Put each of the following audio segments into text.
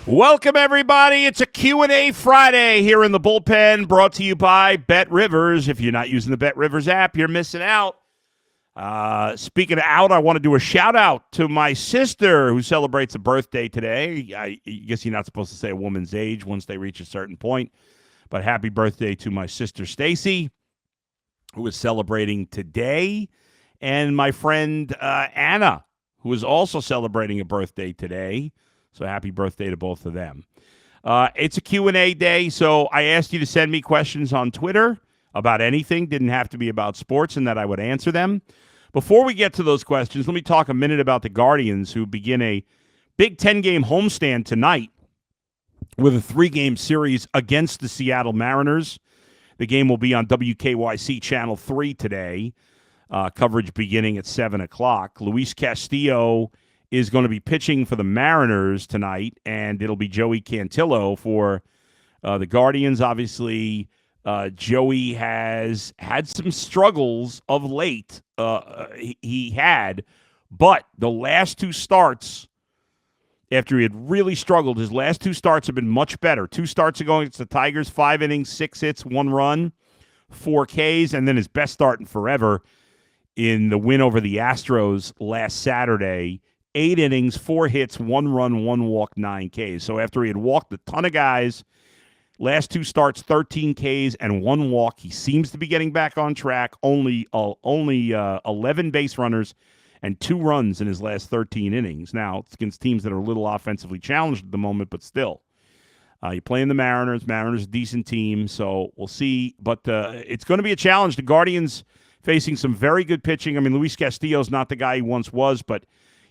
Welcome, everybody. It's a Q&A Friday here in the bullpen, brought to you by Bet Rivers. If you're not using the Bet Rivers app, you're missing out. Speaking of out, I want to do a shout-out to my sister who celebrates a birthday today. I guess you're not supposed to say a woman's age once they reach a certain point, but happy birthday to my sister Stacy, who is celebrating today, and my friend Anna, who is also celebrating a birthday today. So happy birthday to both of them. It's a Q&A day, so I asked you to send me questions on Twitter about anything. Didn't have to be about sports, and that I would answer them. Before we get to those questions, let me talk a minute about the Guardians, who begin a Big 10-game homestand tonight with a 3-game series against the Seattle Mariners. The game will be on WKYC Channel 3 today, coverage beginning at 7 o'clock. Luis Castillo is going to be pitching for the Mariners tonight, and it'll be Joey Cantillo for the Guardians. Obviously, Joey has had some struggles of late. He had, but the last two starts, after he had really struggled, his last two starts have been much better. 2 starts ago against the Tigers, 5 innings, 6 hits, 1 run, 4 Ks, and then his best start in forever in the win over the Astros last Saturday. 8 innings, 4 hits, 1 run, 1 walk, 9 Ks. So after he had walked a ton of guys, last 2 starts, 13 Ks and 1 walk, he seems to be getting back on track. Only 11 base runners and 2 runs in his last 13 innings. Now, it's against teams that are a little offensively challenged at the moment, but still. You're playing the Mariners. Mariners, a decent team, so we'll see. But it's going to be a challenge. The Guardians facing some very good pitching. I mean, Luis Castillo's not the guy he once was, but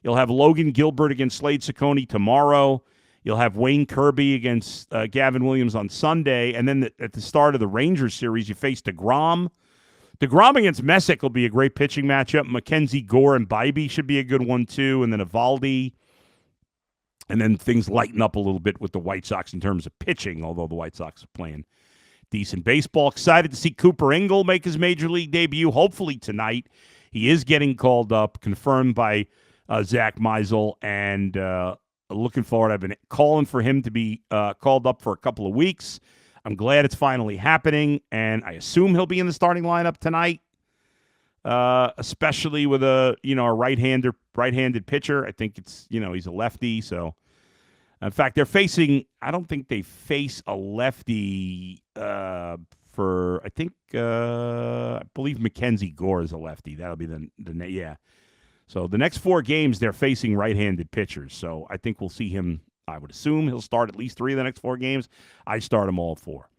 you'll have Logan Gilbert against Slade Ciccone tomorrow. You'll have Wayne Kirby against Gavin Williams on Sunday. And then at the start of the Rangers series, you face DeGrom. DeGrom against Messick will be a great pitching matchup. Mackenzie Gore and Bybee should be a good one, too. And then Evaldi. And then things lighten up a little bit with the White Sox in terms of pitching, although the White Sox are playing decent baseball. Excited to see Cooper Ingle make his major league debut, hopefully tonight. He is getting called up, confirmed by Zach Meisel, and looking forward. I've been calling for him to be called up for a couple of weeks. I'm glad it's finally happening, and I assume he'll be in the starting lineup tonight, especially with a right-handed pitcher. I think he's a lefty, so in fact they're facing. I don't think they face a lefty for. I believe Mackenzie Gore is a lefty. That'll be the yeah. So the next 4 games, they're facing right-handed pitchers. So I think we'll see him. I would assume he'll start at least 3 of the next 4 games. I start him all 4.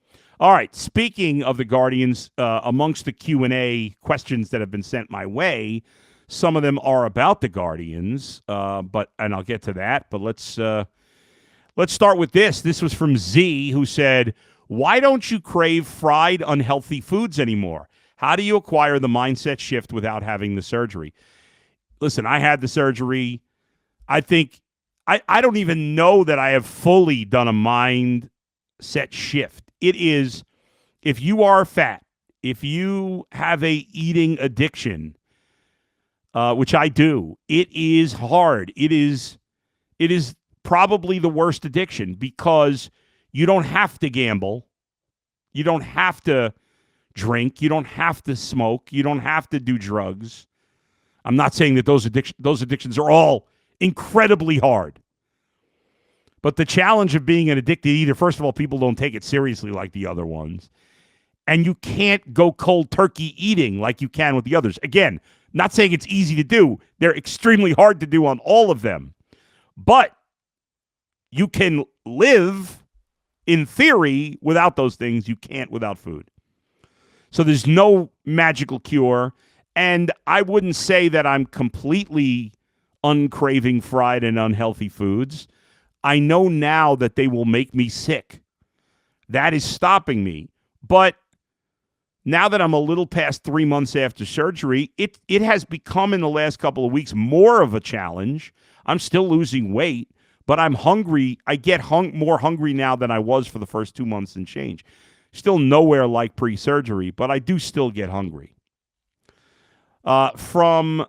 All right, speaking of the Guardians, amongst the Q&A questions that have been sent my way, some of them are about the Guardians, and I'll get to that. But let's start with this. This was from Z, who said, "Why don't you crave fried, unhealthy foods anymore? How do you acquire the mindset shift without having the surgery?" Listen, I had the surgery. I think I don't even know that I have fully done a mindset shift. It is, if you are fat, if you have a eating addiction, which I do, it is hard. It is probably the worst addiction because you don't have to gamble. You don't have to drink. You don't have to smoke. You don't have to do drugs. I'm not saying that those addictions are all incredibly hard. But the challenge of being an addicted eater, first of all, people don't take it seriously like the other ones. And you can't go cold turkey eating like you can with the others. Again, not saying it's easy to do. They're extremely hard to do on all of them. But you can live, in theory, without those things. You can't without food. So there's no magical cure. And I wouldn't say that I'm completely uncraving fried and unhealthy foods. I know now that they will make me sick. That is stopping me. But now that I'm a little past 3 months after surgery, it has become in the last couple of weeks more of a challenge. I'm still losing weight, but I'm hungry. I get more hungry now than I was for the first 2 months and change. Still nowhere like pre-surgery, but I do still get hungry. From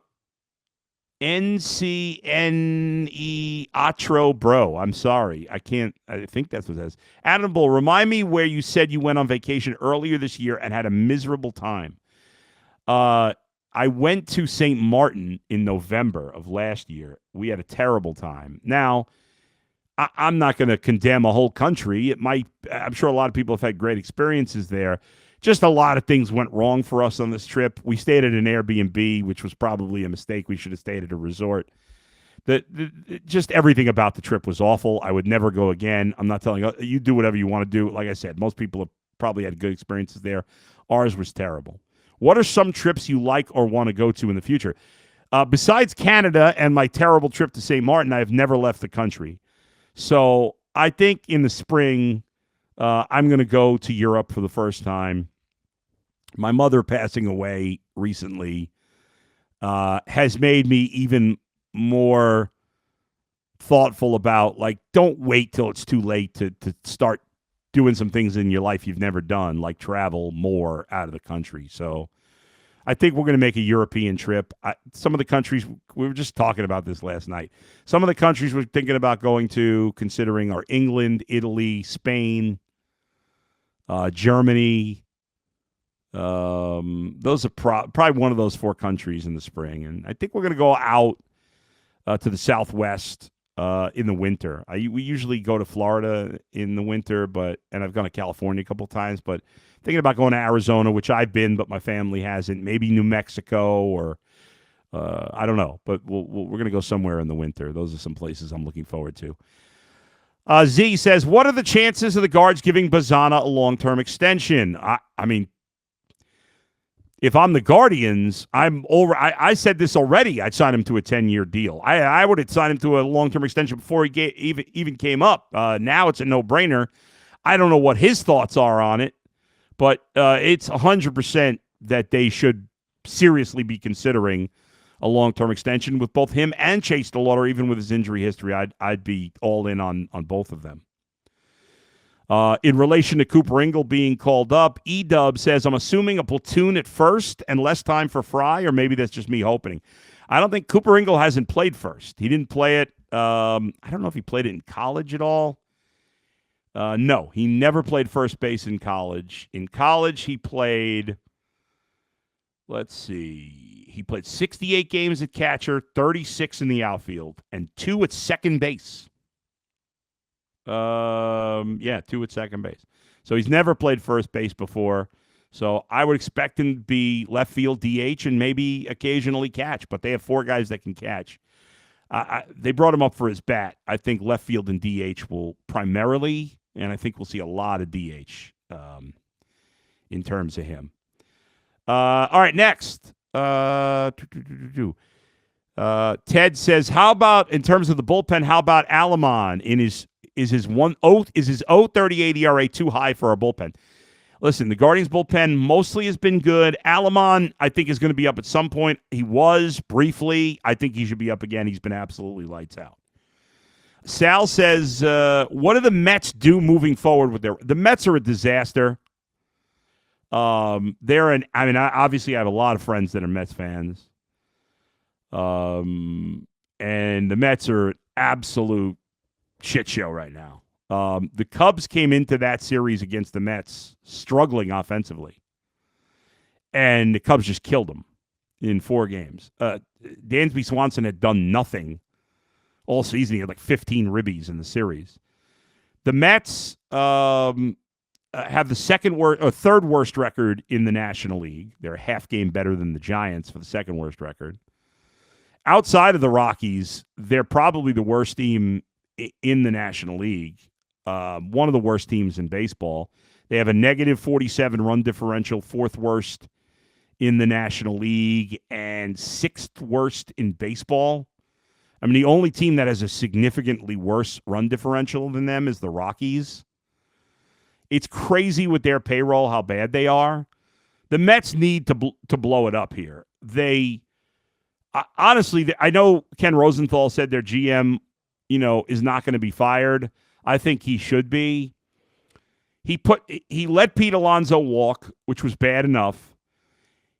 NCNE Atro Bro. I'm sorry. I can't. I think that's what it says. Adam Bull, remind me where you said you went on vacation earlier this year and had a miserable time. I went to St. Martin in November of last year. We had a terrible time. Now, I'm not going to condemn a whole country. I'm sure a lot of people have had great experiences there. Just a lot of things went wrong for us on this trip. We stayed at an Airbnb, which was probably a mistake. We should have stayed at a resort. Just everything about the trip was awful. I would never go again. I'm not telling you do whatever you want to do. Like I said, most people have probably had good experiences there. Ours was terrible. What are some trips you like or want to go to in the future? Besides Canada and my terrible trip to St. Martin, I have never left the country. So I think in the spring, I'm going to go to Europe for the first time. My mother passing away recently has made me even more thoughtful about, like, don't wait till it's too late to start doing some things in your life you've never done, like travel more out of the country. So I think we're going to make a European trip. Some of the countries, we were just talking about this last night. Some of the countries we're thinking about going to, considering, are England, Italy, Spain, Germany. Those are probably one of those four countries in the spring. And I think we're going to go out to the Southwest in the winter. We usually go to Florida in the winter, and I've gone to California a couple of times, but thinking about going to Arizona, which I've been, but my family hasn't. Maybe New Mexico, or I don't know. But we're going to go somewhere in the winter. Those are some places I'm looking forward to. Z says, what are the chances of the Guards giving Bazana a long-term extension? I mean, if I'm the Guardians, I said this already. I'd sign him to a 10-year deal. I would have signed him to a long-term extension before he even came up. Now it's a no-brainer. I don't know what his thoughts are on it, but it's 100% that they should seriously be considering a long-term extension with both him and Chase DeLauder. Even with his injury history, I'd be all in on both of them. In relation to Cooper Ingle being called up, E-Dub says, I'm assuming a platoon at first and less time for Fry, or maybe that's just me hoping. I don't think Cooper Ingle hasn't played first. He didn't play it. I don't know if he played it in college at all. No, he never played first base in college. In college, he played, he played 68 games at catcher, 36 in the outfield, and 2 at second base. 2 at second base. So he's never played first base before. So I would expect him to be left field DH and maybe occasionally catch, but they have 4 guys that can catch. They brought him up for his bat. I think left field and DH will primarily, and I think we'll see a lot of DH in terms of him. All right, next. Ted says, how about, in terms of the bullpen, how about Alamon in his Is his 0.38 ERA too high for our bullpen? Listen, the Guardians bullpen mostly has been good. Alamon, I think, is going to be up at some point. He was briefly. I think he should be up again. He's been absolutely lights out. Sal says, what do the Mets do moving forward with the Mets are a disaster. Obviously I have a lot of friends that are Mets fans. And the Mets are absolute shit show right now. The Cubs came into that series against the Mets struggling offensively, and the Cubs just killed them in 4 games. Dansby Swanson had done nothing all season. He had like 15 ribbies in the series. The Mets have the third worst record in the National League. They're a half game better than the Giants for the second worst record. Outside of the Rockies, they're probably the worst team in the National League. One of the worst teams in baseball. They have a negative 47 run differential, 4th worst in the National League, and 6th worst in baseball. I mean, the only team that has a significantly worse run differential than them is the Rockies. It's crazy with their payroll how bad they are. The Mets need to blow it up here. Honestly, I know Ken Rosenthal said their GM, is not going to be fired. I think he should be. He let Pete Alonso walk, which was bad enough.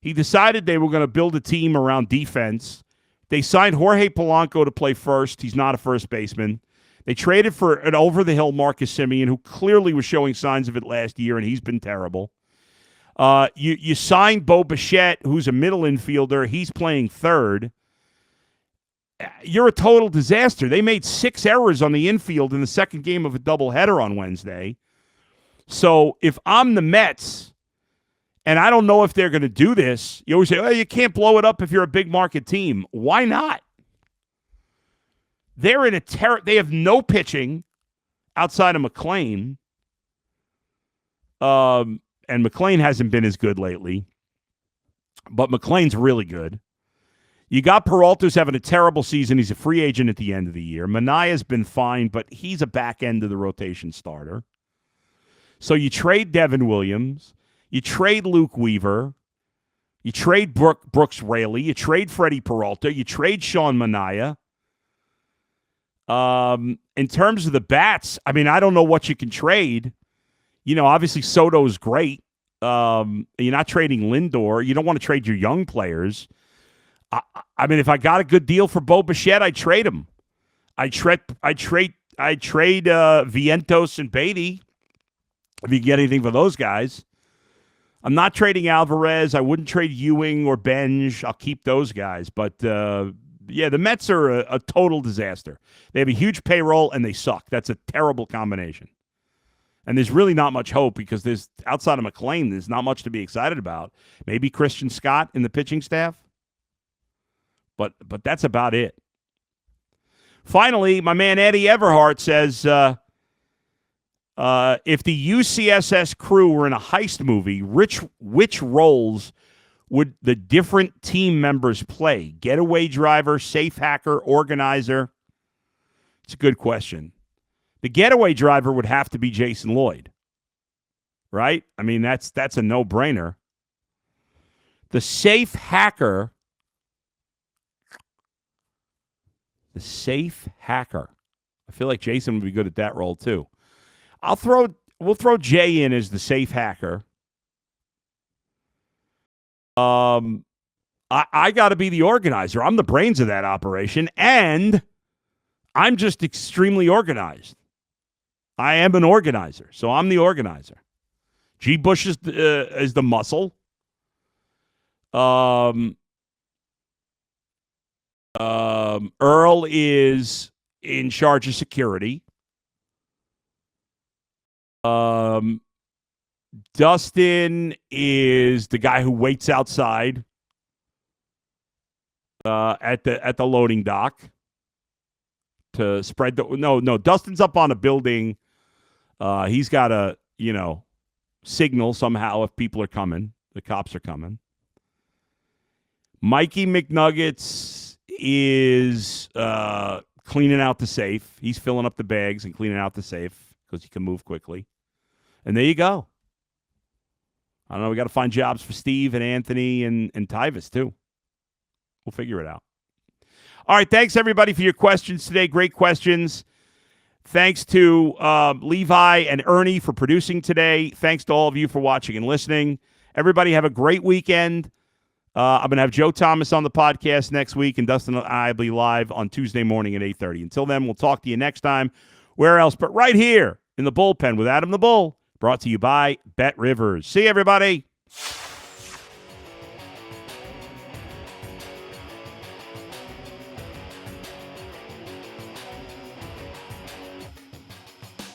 He decided they were going to build a team around defense, They signed Jorge Polanco to play first. He's not a first baseman. They traded for an over-the-hill Marcus Semien, who clearly was showing signs of it last year, and he's been terrible. You signed Bo Bichette, who's a middle infielder. He's playing third. You're a total disaster. They made 6 errors on the infield in the second game of a doubleheader on Wednesday. So if I'm the Mets, and I don't know if they're going to do this, you always say, oh, you can't blow it up if you're a big market team. Why not? They're in they have no pitching outside of McClain. And McClain hasn't been as good lately. But McClain's really good. You got Peralta's having a terrible season. He's a free agent at the end of the year. Manaya's been fine, but he's a back end of the rotation starter. So you trade Devin Williams. You trade Luke Weaver. You trade Brooks Raley. You trade Freddie Peralta. You trade Sean Manaea. In terms of the bats, I mean, I don't know what you can trade. You know, obviously Soto's great. You're not trading Lindor. You don't want to trade your young players. I mean, if I got a good deal for Bo Bichette, I'd trade him. I'd trade Vientos and Beatty if you get anything for those guys. I'm not trading Alvarez. I wouldn't trade Ewing or Benj. I'll keep those guys. But, yeah, the Mets are a total disaster. They have a huge payroll, and they suck. That's a terrible combination. And there's really not much hope because there's outside of McClain, there's not much to be excited about. Maybe Christian Scott in the pitching staff. But that's about it. Finally, my man Eddie Everhart says, if the UCSS crew were in a heist movie, which roles would the different team members play? Getaway driver, safe hacker, organizer? It's a good question. The getaway driver would have to be Jason Lloyd, right? I mean, that's a no-brainer. The safe hacker... I feel like Jason would be good at that role too. We'll throw Jay in as the safe hacker. I got to be the organizer. I'm the brains of that operation, and I'm just extremely organized. I am an organizer, so I'm the organizer. G. Bush is the muscle. Earl is in charge of security. Dustin is the guy who waits outside at the loading dock to spread the no. Dustin's up on a building. He's got to signal somehow if people are coming. The cops are coming. Mikey McNuggets is cleaning out the safe. He's filling up the bags and cleaning out the safe because he can move quickly. And there you go. I don't know. We got to find jobs for Steve and Anthony and Tyvis, too. We'll figure it out. All right. Thanks, everybody, for your questions today. Great questions. Thanks to Levi and Ernie for producing today. Thanks to all of you for watching and listening. Everybody have a great weekend. I'm going to have Joe Thomas on the podcast next week, and Dustin and I will be live on Tuesday morning at 8:30. Until then, we'll talk to you next time. Where else but right here in the bullpen with Adam the Bull, brought to you by Bet Rivers. See you, everybody.